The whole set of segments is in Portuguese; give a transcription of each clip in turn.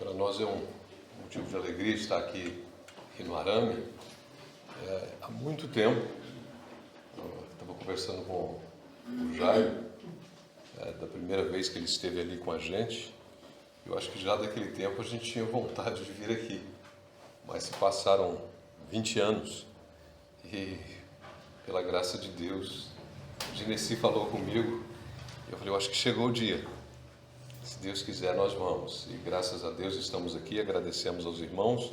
Para nós é um motivo de alegria estar aqui no Arame. Há muito tempo, eu estava conversando com o Jairo, da primeira vez que ele esteve ali com a gente. Eu acho que já daquele tempo a gente tinha vontade de vir aqui, mas se passaram 20 anos e, pela graça de Deus, o Genesi falou comigo e eu falei, eu acho que chegou o dia. Se Deus quiser, nós vamos. E graças a Deus estamos aqui. Agradecemos aos irmãos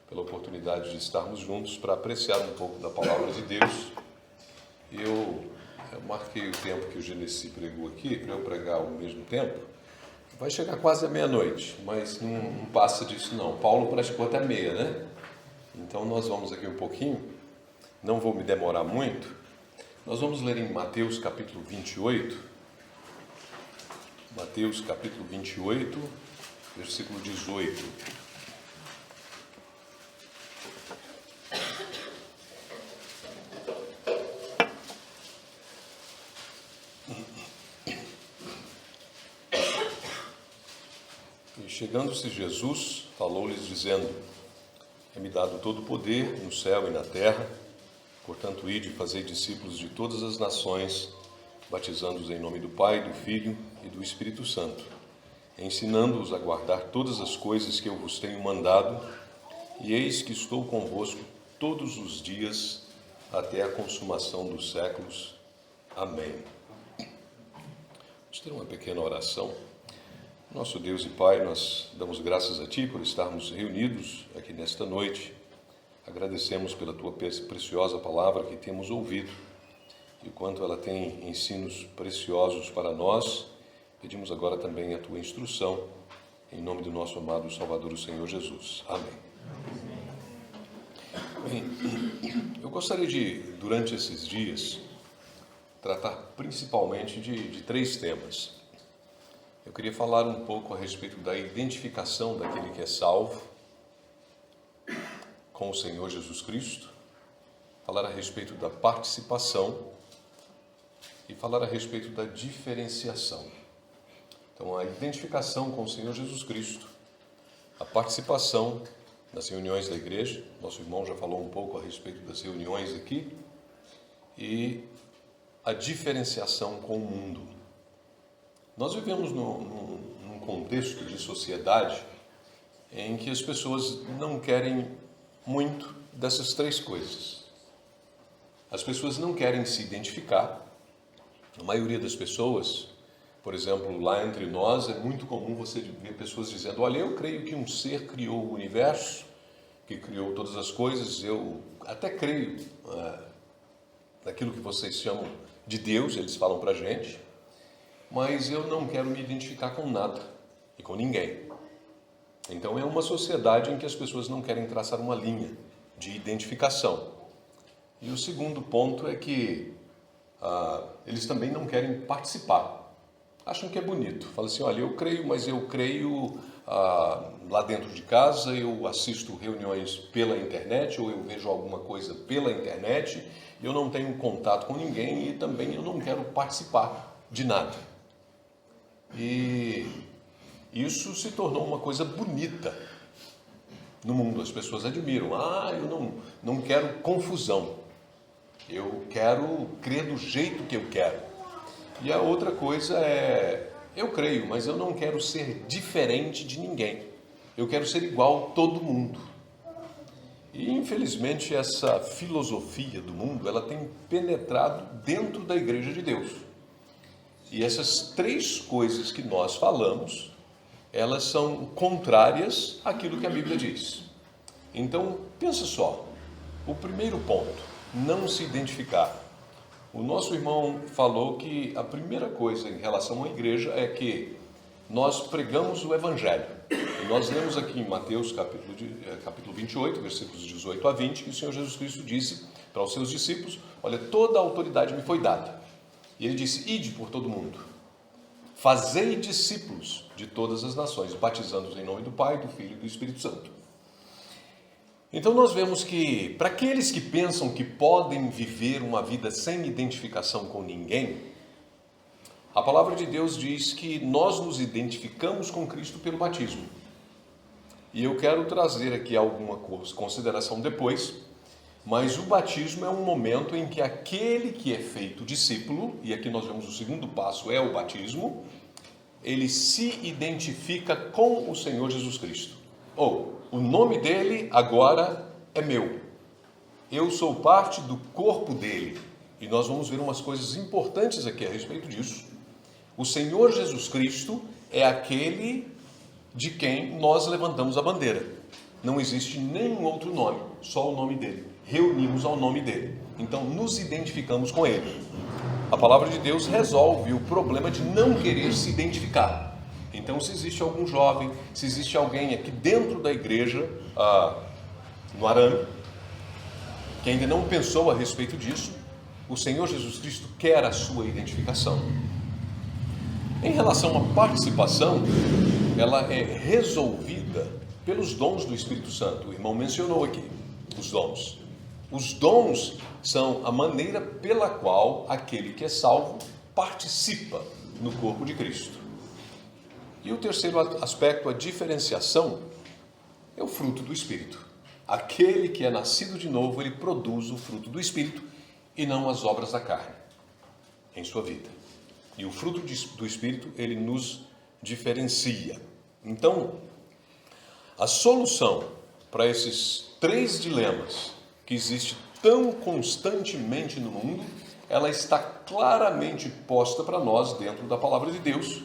pela oportunidade de estarmos juntos para apreciar um pouco da palavra de Deus. Eu marquei o tempo que o Genesi pregou aqui, para eu pregar ao mesmo tempo. Vai chegar quase à meia-noite, mas não passa disso não. Paulo praticou até meia, né? Então nós vamos aqui um pouquinho. Não vou me demorar muito. Nós vamos ler em Mateus capítulo 28. Mateus capítulo 28, versículo 18. E chegando-se Jesus, falou-lhes dizendo: É-me dado todo o poder no céu e na terra, portanto ide e fazei discípulos de todas as nações, batizando-os em nome do Pai, do Filho e do Espírito Santo, ensinando-os a guardar todas as coisas que eu vos tenho mandado, e eis que estou convosco todos os dias até a consumação dos séculos. Amém. Vamos ter uma pequena oração. Nosso Deus e Pai, nós damos graças a Ti por estarmos reunidos aqui nesta noite. Agradecemos pela Tua preciosa palavra que temos ouvido, e o quanto ela tem ensinos preciosos para nós. Pedimos agora também a Tua instrução, em nome do nosso amado Salvador, o Senhor Jesus. Amém. Bem, eu gostaria de, durante esses dias, tratar principalmente de três temas. Eu queria falar um pouco a respeito da identificação daquele que é salvo com o Senhor Jesus Cristo, falar a respeito da participação e falar a respeito da diferenciação. Então, a identificação com o Senhor Jesus Cristo, a participação nas reuniões da igreja, nosso irmão já falou um pouco a respeito das reuniões aqui, e a diferenciação com o mundo. Nós vivemos num contexto de sociedade em que as pessoas não querem muito dessas três coisas. As pessoas não querem se identificar. A maioria das pessoas, por exemplo, lá entre nós, é muito comum você ver pessoas dizendo: olha, eu creio que um ser criou o universo, que criou todas as coisas, eu até creio naquilo que vocês chamam de Deus, eles falam para a gente, mas eu não quero me identificar com nada e com ninguém. Então é uma sociedade em que as pessoas não querem traçar uma linha de identificação. E o segundo ponto é que eles também não querem participar. Acham que é bonito. Falam assim, olha, eu creio, mas eu creio lá dentro de casa, eu assisto reuniões pela internet, ou eu vejo alguma coisa pela internet, eu não tenho contato com ninguém e também eu não quero participar de nada. E isso se tornou uma coisa bonita no mundo. As pessoas admiram. Eu não quero confusão. Eu quero crer do jeito que eu quero. E a outra coisa é, eu creio, mas eu não quero ser diferente de ninguém. Eu quero ser igual a todo mundo. E infelizmente essa filosofia do mundo, ela tem penetrado dentro da Igreja de Deus. E essas três coisas que nós falamos, elas são contrárias àquilo que a Bíblia diz. Então, pensa só, o primeiro ponto, não se identificar. O nosso irmão falou que a primeira coisa em relação à igreja é que nós pregamos o Evangelho. E nós lemos aqui em Mateus capítulo 28, versículos 18 a 20, que o Senhor Jesus Cristo disse para os seus discípulos, olha, toda a autoridade me foi dada. E ele disse, ide por todo mundo, fazei discípulos de todas as nações, batizando-os em nome do Pai, do Filho e do Espírito Santo. Então nós vemos que, para aqueles que pensam que podem viver uma vida sem identificação com ninguém, a palavra de Deus diz que nós nos identificamos com Cristo pelo batismo. E eu quero trazer aqui alguma consideração depois, mas o batismo é um momento em que aquele que é feito discípulo, e aqui nós vemos o segundo passo, é o batismo, ele se identifica com o Senhor Jesus Cristo. Ou, o nome dele agora é meu. Eu sou parte do corpo dele. E nós vamos ver umas coisas importantes aqui a respeito disso. O Senhor Jesus Cristo é aquele de quem nós levantamos a bandeira. Não existe nenhum outro nome, só o nome dele. Reunimos ao nome dele. Então, nos identificamos com ele. A palavra de Deus resolve o problema de não querer se identificar. Então, se existe algum jovem, se existe alguém aqui dentro da igreja, no arame, que ainda não pensou a respeito disso, o Senhor Jesus Cristo quer a sua identificação. Em relação à participação, ela é resolvida pelos dons do Espírito Santo. O irmão mencionou aqui os dons. Os dons são a maneira pela qual aquele que é salvo participa no corpo de Cristo. E o terceiro aspecto, a diferenciação, é o fruto do Espírito. Aquele que é nascido de novo, ele produz o fruto do Espírito e não as obras da carne em sua vida. E o fruto do Espírito, ele nos diferencia. Então, a solução para esses 3 dilemas que existem tão constantemente no mundo, ela está claramente posta para nós dentro da palavra de Deus,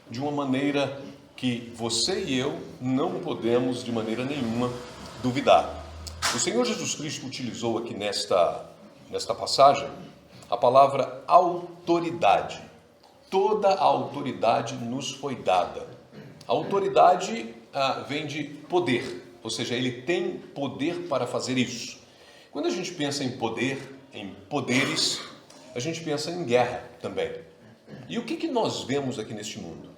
de uma maneira que você e eu não podemos de maneira nenhuma duvidar. O Senhor Jesus Cristo utilizou aqui nesta passagem a palavra autoridade. Toda a autoridade nos foi dada. A autoridade vem de poder, ou seja, ele tem poder para fazer isso. Quando a gente pensa em poder, em poderes, a gente pensa em guerra também. E o que nós vemos aqui neste mundo?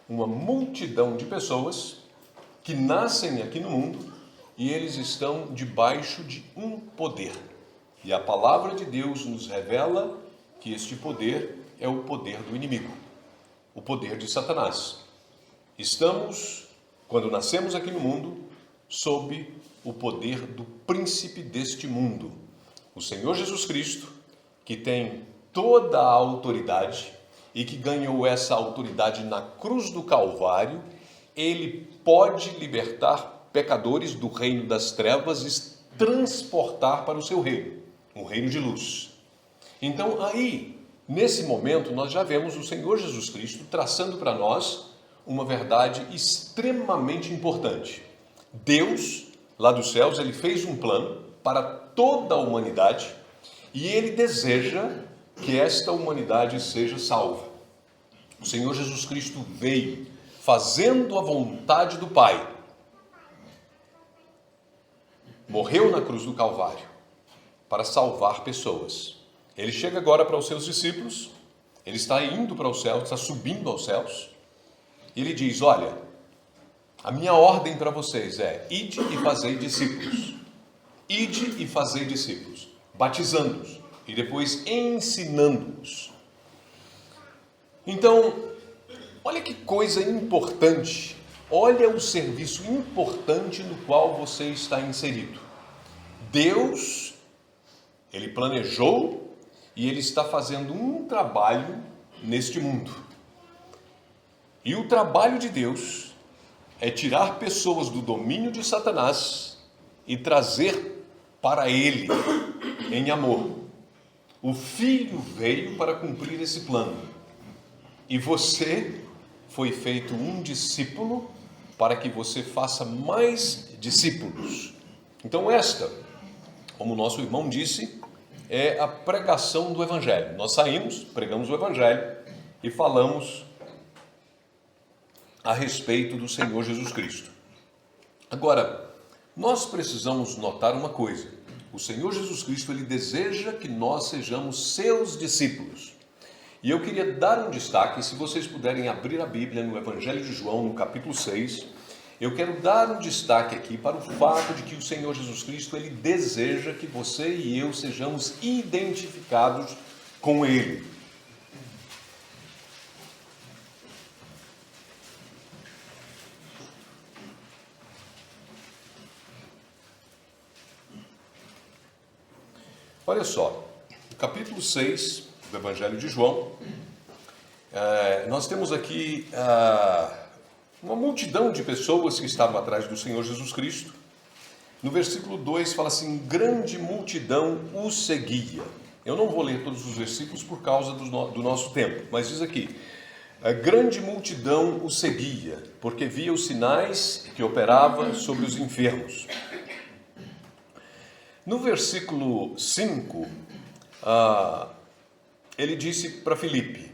Uma multidão de pessoas que nascem aqui no mundo e eles estão debaixo de um poder. E a palavra de Deus nos revela que este poder é o poder do inimigo, o poder de Satanás. Estamos, quando nascemos aqui no mundo, sob o poder do príncipe deste mundo, o Senhor Jesus Cristo, que tem toda a autoridade e que ganhou essa autoridade na cruz do Calvário. Ele pode libertar pecadores do reino das trevas e transportar para o seu reino, um reino de luz. Então, aí, nesse momento, nós já vemos o Senhor Jesus Cristo traçando para nós uma verdade extremamente importante. Deus, lá dos céus, ele fez um plano para toda a humanidade e ele deseja que esta humanidade seja salva. O Senhor Jesus Cristo veio fazendo a vontade do Pai. Morreu na cruz do Calvário para salvar pessoas. Ele chega agora para os seus discípulos, ele está indo para os céus, está subindo aos céus, e ele diz: olha, a minha ordem para vocês é: ide e fazei discípulos. Ide e fazei discípulos, batizando-os e depois ensinando-os. Então, olha que coisa importante, olha o serviço importante no qual você está inserido. Deus, ele planejou e ele está fazendo um trabalho neste mundo. E o trabalho de Deus é tirar pessoas do domínio de Satanás e trazer para ele em amor. O Filho veio para cumprir esse plano. E você foi feito um discípulo para que você faça mais discípulos. Então esta, como o nosso irmão disse, é a pregação do Evangelho. Nós saímos, pregamos o Evangelho e falamos a respeito do Senhor Jesus Cristo. Agora, nós precisamos notar uma coisa. O Senhor Jesus Cristo, ele deseja que nós sejamos seus discípulos. E eu queria dar um destaque, se vocês puderem abrir a Bíblia no Evangelho de João, no capítulo 6, eu quero dar um destaque aqui para o fato de que o Senhor Jesus Cristo, ele deseja que você e eu sejamos identificados com ele. Olha só, no capítulo 6 do Evangelho de João, nós temos aqui uma multidão de pessoas que estavam atrás do Senhor Jesus Cristo. No versículo 2 fala assim: grande multidão o seguia. Eu não vou ler todos os versículos por causa do nosso tempo, mas diz aqui: a grande multidão o seguia, porque via os sinais que operava sobre os enfermos. No versículo 5, ele disse para Filipe: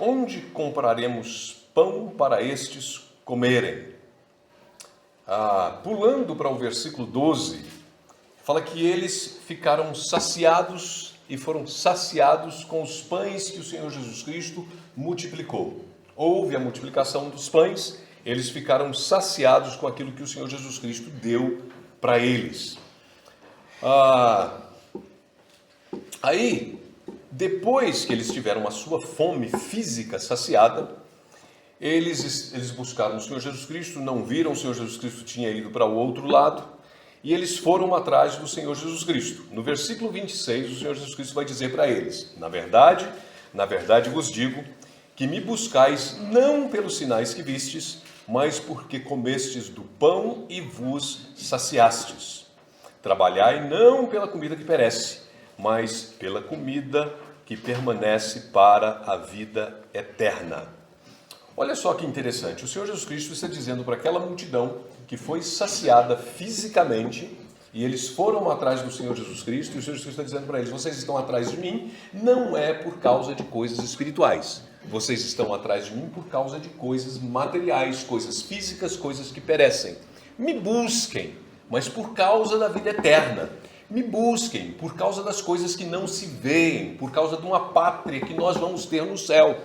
onde compraremos pão para estes comerem? Pulando para o versículo 12, fala que eles ficaram saciados e foram saciados com os pães que o Senhor Jesus Cristo multiplicou. Houve a multiplicação dos pães, eles ficaram saciados com aquilo que o Senhor Jesus Cristo deu para eles. Aí, depois que eles tiveram a sua fome física saciada, eles buscaram o Senhor Jesus Cristo, não viram, o Senhor Jesus Cristo tinha ido para o outro lado, e eles foram atrás do Senhor Jesus Cristo. No versículo 26, o Senhor Jesus Cristo vai dizer para eles: na verdade vos digo, que me buscais não pelos sinais que vistes, mas porque comestes do pão e vos saciastes. Trabalhai não pela comida que perece, mas pela comida que permanece para a vida eterna. Olha só que interessante, o Senhor Jesus Cristo está dizendo para aquela multidão que foi saciada fisicamente, e eles foram atrás do Senhor Jesus Cristo, e o Senhor Jesus Cristo está dizendo para eles: vocês estão atrás de mim, não é por causa de coisas espirituais, vocês estão atrás de mim por causa de coisas materiais, coisas físicas, coisas que perecem. Me busquem, mas por causa da vida eterna. Me busquem por causa das coisas que não se veem, por causa de uma pátria que nós vamos ter no céu.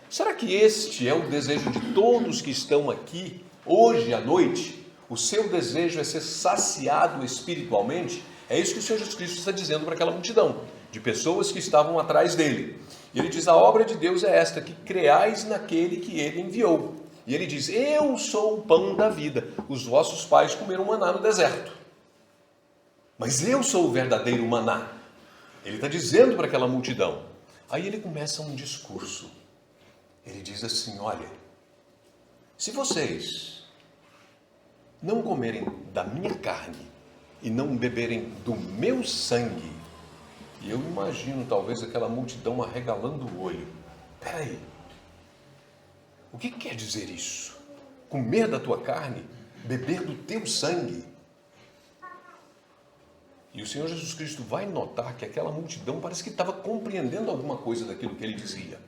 Será que este é o desejo de todos que estão aqui hoje à noite? O seu desejo é ser saciado espiritualmente? É isso que o Senhor Jesus Cristo está dizendo para aquela multidão de pessoas que estavam atrás dele. E ele diz: a obra de Deus é esta, que creais naquele que ele enviou. E ele diz: eu sou o pão da vida. Os vossos pais comeram maná no deserto, mas eu sou o verdadeiro maná. Ele está dizendo para aquela multidão. Aí ele começa um discurso. Ele diz assim: olha, se vocês não comerem da minha carne e não beberem do meu sangue, e eu imagino talvez aquela multidão arregalando o olho. Peraí, o que quer dizer isso? Comer da tua carne, beber do teu sangue? E o Senhor Jesus Cristo vai notar que aquela multidão parece que estava compreendendo alguma coisa daquilo que ele dizia.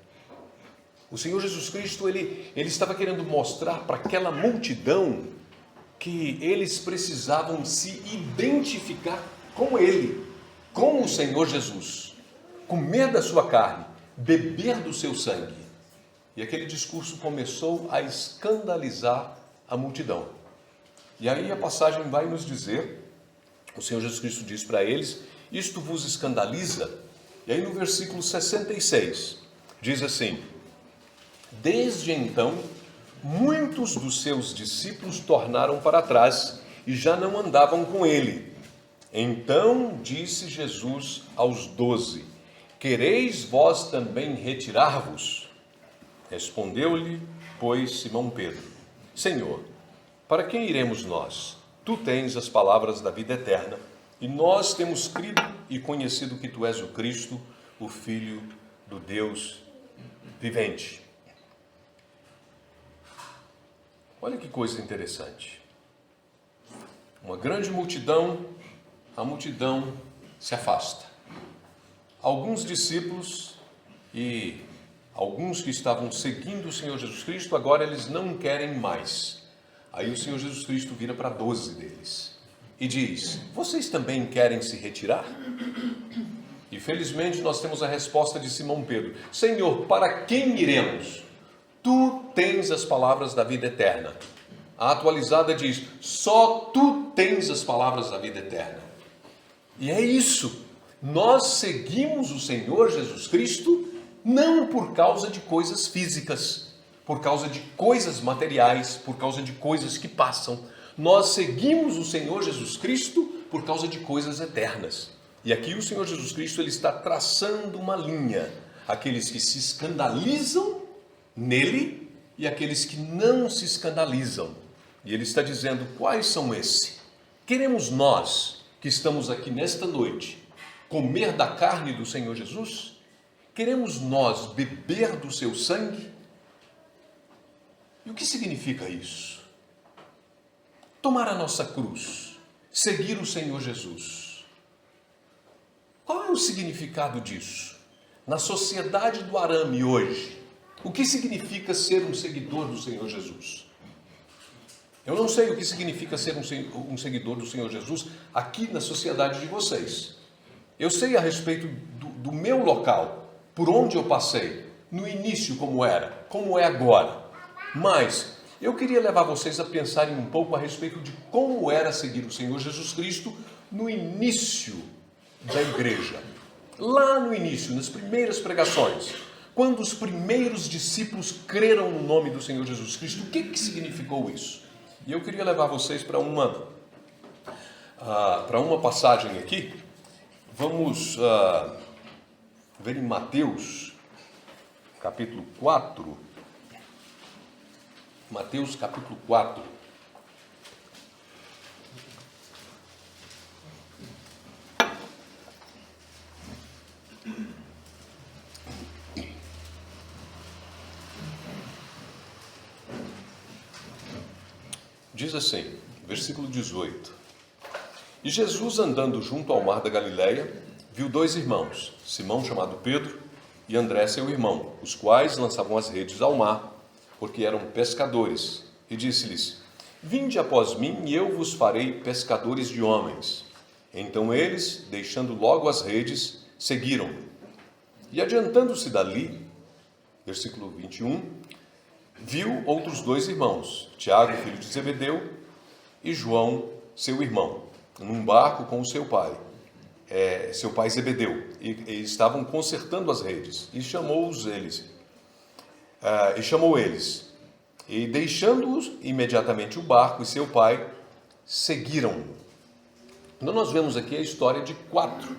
O Senhor Jesus Cristo, ele estava querendo mostrar para aquela multidão que eles precisavam se identificar com ele, com o Senhor Jesus, comer da sua carne, beber do seu sangue. E aquele discurso começou a escandalizar a multidão. E aí a passagem vai nos dizer, o Senhor Jesus Cristo diz para eles: isto vos escandaliza? E aí no versículo 66, diz assim: desde então, muitos dos seus discípulos tornaram para trás e já não andavam com ele. Então disse Jesus aos 12: quereis vós também retirar-vos? Respondeu-lhe, pois, Simão Pedro: Senhor, para quem iremos nós? Tu tens as palavras da vida eterna, e nós temos crido e conhecido que tu és o Cristo, o Filho do Deus vivente. Olha que coisa interessante. Uma grande multidão, a multidão se afasta. Alguns discípulos e alguns que estavam seguindo o Senhor Jesus Cristo, agora eles não querem mais. Aí o Senhor Jesus Cristo vira para 12 deles e diz: vocês também querem se retirar? E felizmente nós temos a resposta de Simão Pedro: Senhor, para quem iremos? Tu tens as palavras da vida eterna. A atualizada diz: só tu tens as palavras da vida eterna. E é isso. Nós seguimos o Senhor Jesus Cristo não por causa de coisas físicas, por causa de coisas materiais, por causa de coisas que passam. Nós seguimos o Senhor Jesus Cristo por causa de coisas eternas. E aqui o Senhor Jesus Cristo ele está traçando uma linha. Aqueles que se escandalizam nele e aqueles que não se escandalizam. E ele está dizendo, quais são esses? Queremos nós, que estamos aqui nesta noite, comer da carne do Senhor Jesus? Queremos nós beber do seu sangue? E o que significa isso? Tomar a nossa cruz, seguir o Senhor Jesus. Qual é o significado disso? Na sociedade do arame hoje, o que significa ser um seguidor do Senhor Jesus? Eu não sei o que significa ser um seguidor do Senhor Jesus aqui na sociedade de vocês. Eu sei a respeito do meu local, por onde eu passei, no início como era, como é agora. Mas eu queria levar vocês a pensarem um pouco a respeito de como era seguir o Senhor Jesus Cristo no início da igreja. Lá no início, nas primeiras pregações, quando os primeiros discípulos creram no nome do Senhor Jesus Cristo, o que significou isso? E eu queria levar vocês para uma passagem aqui. Vamos ver em Mateus, capítulo 4. Mateus, capítulo 4. Diz assim, versículo 18. E Jesus, andando junto ao mar da Galileia, viu dois irmãos, Simão, chamado Pedro, e André, seu irmão, os quais lançavam as redes ao mar, porque eram pescadores. E disse-lhes, vinde após mim, e eu vos farei pescadores de homens. Então eles, deixando logo as redes, seguiram. E adiantando-se dali, versículo 21, viu outros dois irmãos, Tiago, filho de Zebedeu, e João, seu irmão, num barco com o seu pai Zebedeu, e estavam consertando as redes, e chamou eles, e deixando-os imediatamente o barco e seu pai, seguiram. Então nós vemos aqui a história de 4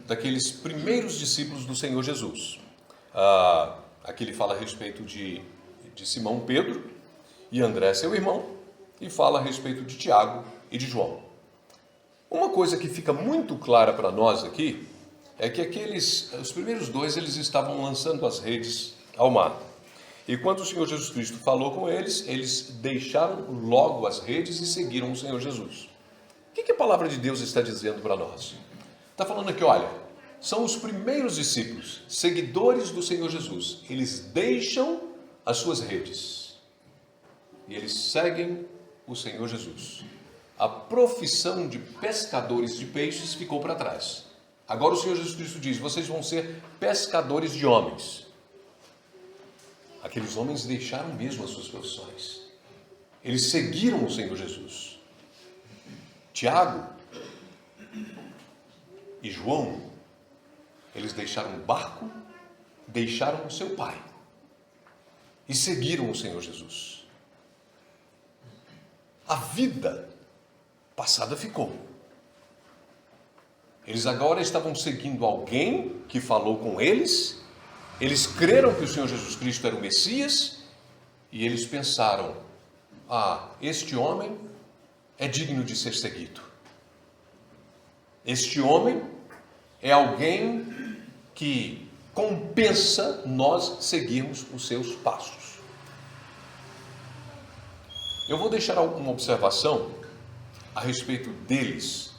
daqueles primeiros discípulos do Senhor Jesus. Aqui ele fala a respeito de Simão Pedro e André, seu irmão, e fala a respeito de Tiago e de João. Uma coisa que fica muito clara para nós aqui é que os primeiros dois, eles estavam lançando as redes ao mar. E quando o Senhor Jesus Cristo falou com eles, eles deixaram logo as redes e seguiram o Senhor Jesus. O que a palavra de Deus está dizendo para nós? Está falando aqui, olha, são os primeiros discípulos, seguidores do Senhor Jesus. Eles deixam as suas redes e eles seguem o Senhor Jesus. A profissão de pescadores de peixes ficou para trás. Agora o Senhor Jesus Cristo diz, vocês vão ser pescadores de homens. Aqueles homens deixaram mesmo as suas profissões. Eles seguiram o Senhor Jesus. Tiago e João, eles deixaram o barco, deixaram o seu pai e seguiram o Senhor Jesus. A vida passada ficou. Eles agora estavam seguindo alguém que falou com eles, eles creram que o Senhor Jesus Cristo era o Messias, e eles pensaram, este homem é digno de ser seguido. Este homem é alguém que compensa nós seguirmos os seus passos. Eu vou deixar alguma observação a respeito deles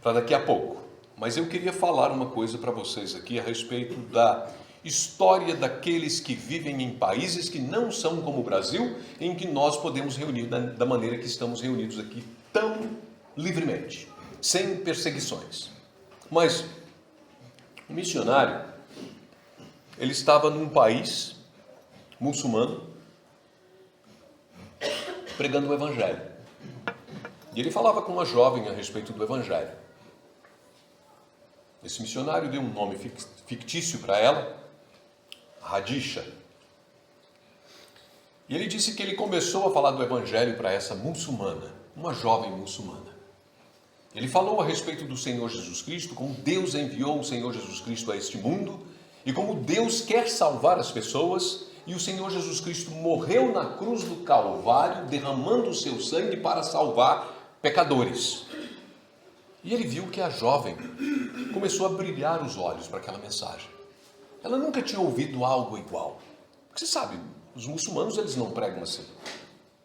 para daqui a pouco, mas eu queria falar uma coisa para vocês aqui a respeito da história daqueles que vivem em países que não são como o Brasil, em que nós podemos reunir da maneira que estamos reunidos aqui, tão livremente, sem perseguições. Mas o missionário, ele estava num país muçulmano, pregando o Evangelho. E ele falava com uma jovem a respeito do Evangelho. Esse missionário deu um nome fictício para ela, Radisha. E ele disse que ele começou a falar do Evangelho para essa muçulmana, uma jovem muçulmana. Ele falou a respeito do Senhor Jesus Cristo, como Deus enviou o Senhor Jesus Cristo a este mundo e como Deus quer salvar as pessoas, e o Senhor Jesus Cristo morreu na cruz do Calvário, derramando o seu sangue para salvar pecadores. E ele viu que a jovem começou a brilhar os olhos para aquela mensagem. Ela nunca tinha ouvido algo igual. Porque você sabe, os muçulmanos eles não pregam assim.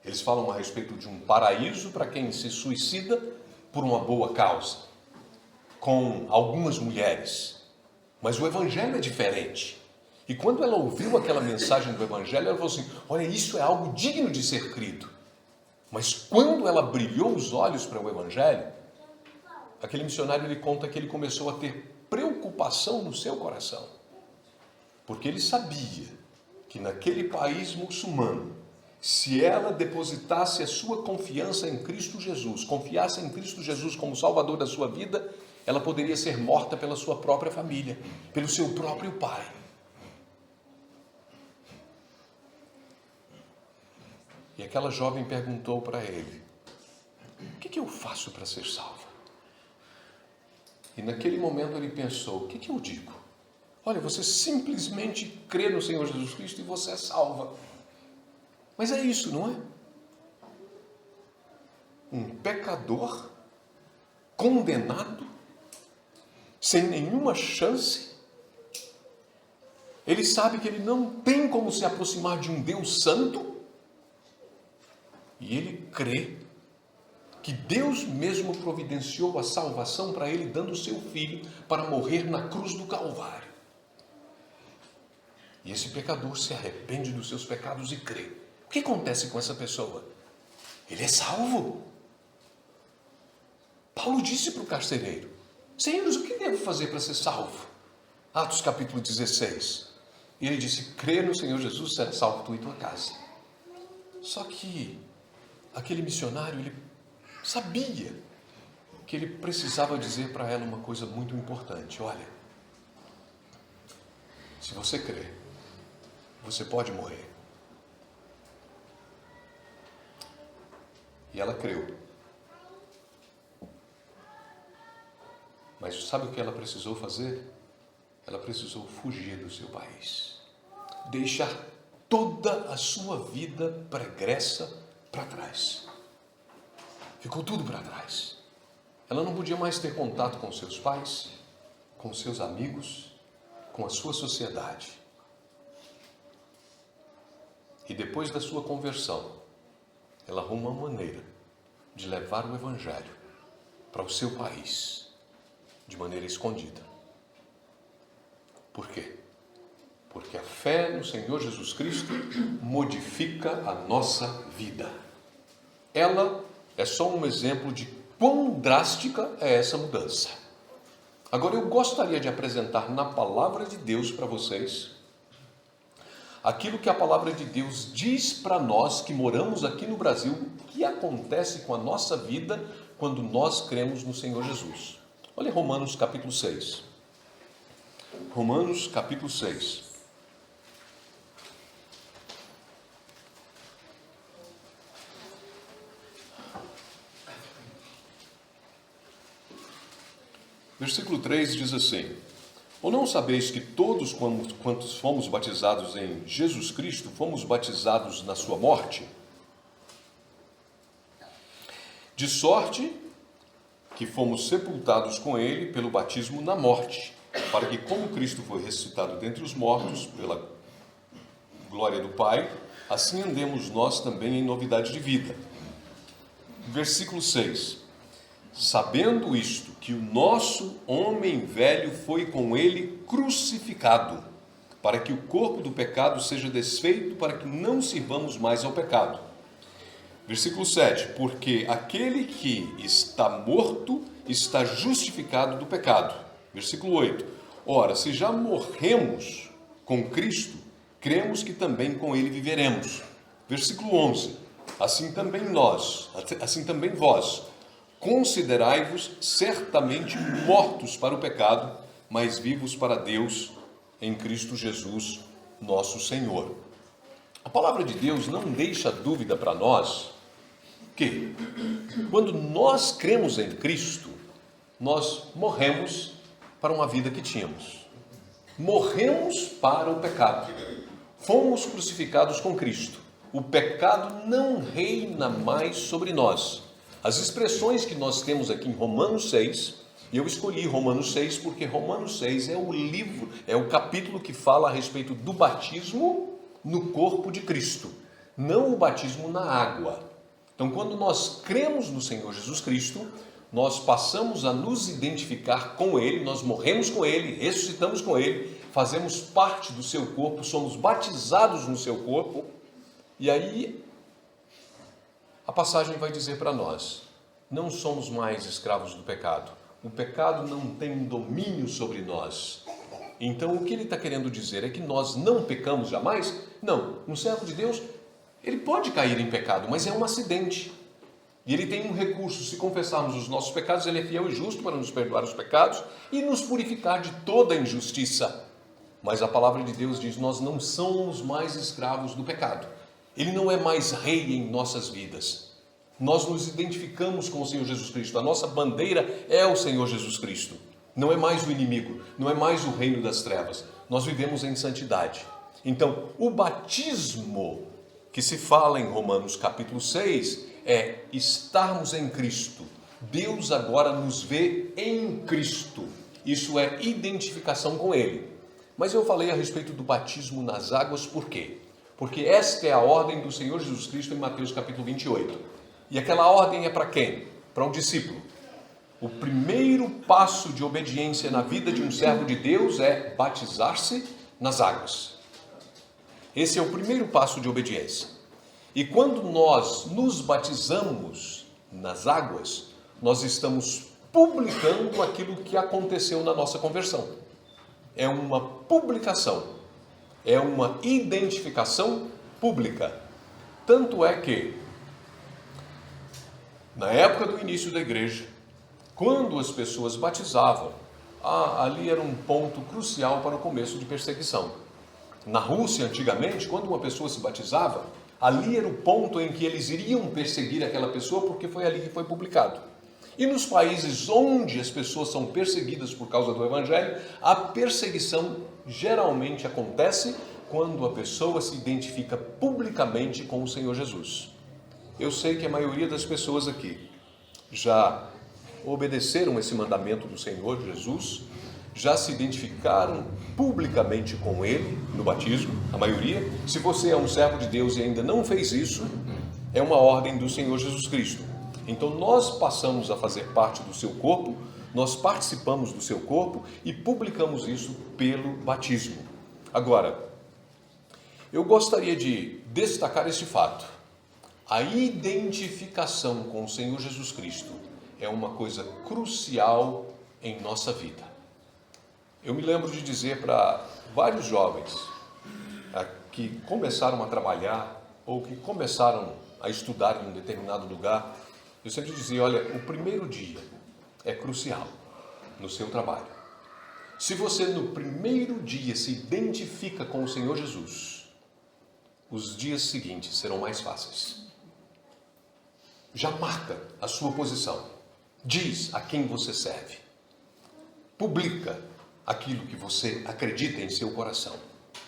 Eles falam a respeito de um paraíso para quem se suicida por uma boa causa, com algumas mulheres. Mas o Evangelho é diferente. E quando ela ouviu aquela mensagem do Evangelho, ela falou assim, olha, isso é algo digno de ser crido. Mas quando ela brilhou os olhos para o Evangelho, aquele missionário ele conta que ele começou a ter preocupação no seu coração. Porque ele sabia que naquele país muçulmano, se ela depositasse a sua confiança em Cristo Jesus, confiasse em Cristo Jesus como Salvador da sua vida, ela poderia ser morta pela sua própria família, pelo seu próprio pai. E aquela jovem perguntou para ele, o que eu faço para ser salva? E naquele momento ele pensou, o que eu digo? Olha, você simplesmente crê no Senhor Jesus Cristo e você é salva. Mas é isso, não é? Um pecador, condenado, sem nenhuma chance. Ele sabe que ele não tem como se aproximar de um Deus santo. E ele crê que Deus mesmo providenciou a salvação para ele, dando o seu filho para morrer na cruz do Calvário. E esse pecador se arrepende dos seus pecados e crê. O que acontece com essa pessoa? Ele é salvo. Paulo disse para o carcereiro, Senhores, o que devo fazer para ser salvo? Atos capítulo 16. E ele disse, crê no Senhor Jesus, será salvo tu e tua casa. Só que aquele missionário, ele sabia que ele precisava dizer para ela uma coisa muito importante. Olha, se você crê, você pode morrer. E ela creu. Mas sabe o que ela precisou fazer? Ela precisou fugir do seu país. Deixar toda a sua vida pregressa para trás. Ficou tudo para trás. Ela não podia mais ter contato com seus pais, com seus amigos, com a sua sociedade. E depois da sua conversão, ela arruma uma maneira de levar o Evangelho para o seu país, de maneira escondida. Por quê? Porque a fé no Senhor Jesus Cristo modifica a nossa vida. Ela é só um exemplo de quão drástica é essa mudança. Agora eu gostaria de apresentar na palavra de Deus para vocês aquilo que a palavra de Deus diz para nós que moramos aqui no Brasil, o que acontece com a nossa vida quando nós cremos no Senhor Jesus. Olha Romanos capítulo 6. Romanos capítulo 6. Versículo 3 diz assim, ou não sabeis que todos quantos fomos batizados em Jesus Cristo, fomos batizados na sua morte? De sorte que fomos sepultados com ele pelo batismo na morte, para que como Cristo foi ressuscitado dentre os mortos, pela glória do Pai, assim andemos nós também em novidade de vida. Versículo 6. Sabendo isto, que o nosso homem velho foi com ele crucificado, para que o corpo do pecado seja desfeito, para que não sirvamos mais ao pecado. Versículo 7. Porque aquele que está morto está justificado do pecado. Versículo 8. Ora, se já morremos com Cristo, cremos que também com ele viveremos. Versículo 11. Assim também vós, considerai-vos certamente mortos para o pecado, mas vivos para Deus em Cristo Jesus, nosso Senhor. A palavra de Deus não deixa dúvida para nós que, quando nós cremos em Cristo, nós morremos para uma vida que tínhamos. Morremos para o pecado. Fomos crucificados com Cristo. O pecado não reina mais sobre nós. As expressões que nós temos aqui em Romanos 6, e eu escolhi Romanos 6 porque Romanos 6 é o livro, é o capítulo que fala a respeito do batismo no corpo de Cristo, não o batismo na água. Então, quando nós cremos no Senhor Jesus Cristo, nós passamos a nos identificar com Ele, nós morremos com Ele, ressuscitamos com Ele, fazemos parte do seu corpo, somos batizados no seu corpo, e aí a passagem vai dizer para nós, não somos mais escravos do pecado, o pecado não tem domínio sobre nós. Então o que ele está querendo dizer é que nós não pecamos jamais? Não, um servo de Deus, ele pode cair em pecado, mas é um acidente. E ele tem um recurso, se confessarmos os nossos pecados, ele é fiel e justo para nos perdoar os pecados e nos purificar de toda injustiça. Mas a palavra de Deus diz, nós não somos mais escravos do pecado. Ele não é mais rei em nossas vidas. Nós nos identificamos com o Senhor Jesus Cristo. A nossa bandeira é o Senhor Jesus Cristo. Não é mais o inimigo, não é mais o reino das trevas. Nós vivemos em santidade. Então, o batismo que se fala em Romanos capítulo 6 é estarmos em Cristo. Deus agora nos vê em Cristo. Isso é identificação com Ele. Mas eu falei a respeito do batismo nas águas, por quê? Porque esta é a ordem do Senhor Jesus Cristo em Mateus capítulo 28. E aquela ordem é para quem? Para um discípulo. O primeiro passo de obediência na vida de um servo de Deus é batizar-se nas águas. Esse é o primeiro passo de obediência. E quando nós nos batizamos nas águas, nós estamos publicando aquilo que aconteceu na nossa conversão. É uma publicação, é uma identificação pública. Tanto é que, na época do início da igreja, quando as pessoas batizavam, ali era um ponto crucial para o começo de perseguição. Na Rússia, antigamente, quando uma pessoa se batizava, ali era o ponto em que eles iriam perseguir aquela pessoa, porque foi ali que foi publicado. E nos países onde as pessoas são perseguidas por causa do Evangelho, a perseguição geralmente acontece quando a pessoa se identifica publicamente com o Senhor Jesus. Eu sei que a maioria das pessoas aqui já obedeceram esse mandamento do Senhor Jesus, já se identificaram publicamente com Ele no batismo, a maioria. Se você é um servo de Deus e ainda não fez isso, é uma ordem do Senhor Jesus Cristo. Então nós passamos a fazer parte do seu corpo, nós participamos do seu corpo e publicamos isso pelo batismo. Agora, eu gostaria de destacar este fato. A identificação com o Senhor Jesus Cristo é uma coisa crucial em nossa vida. Eu me lembro de dizer para vários jovens que começaram a trabalhar ou que começaram a estudar em um determinado lugar, eu sempre dizia, olha, o primeiro dia é crucial no seu trabalho. Se você no primeiro dia se identifica com o Senhor Jesus, os dias seguintes serão mais fáceis. Já marca a sua posição. Diz a quem você serve. Publica aquilo que você acredita em seu coração.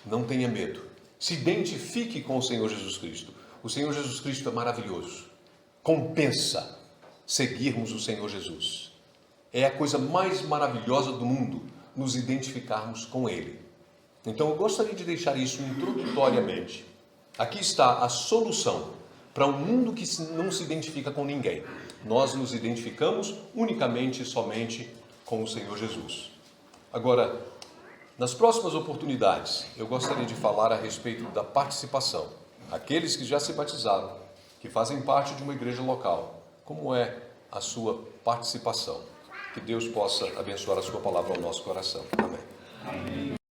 Não tenha medo. Se identifique com o Senhor Jesus Cristo. O Senhor Jesus Cristo é maravilhoso. Compensa seguirmos o Senhor Jesus. É a coisa mais maravilhosa do mundo, nos identificarmos com Ele. Então eu gostaria de deixar isso introdutoriamente. Aqui está a solução para um mundo que não se identifica com ninguém. Nós nos identificamos unicamente e somente com o Senhor Jesus. Agora, nas próximas oportunidades, eu gostaria de falar a respeito da participação. Aqueles que já se batizaram, que fazem parte de uma igreja local, como é a sua participação? Que Deus possa abençoar a sua palavra ao nosso coração. Amém.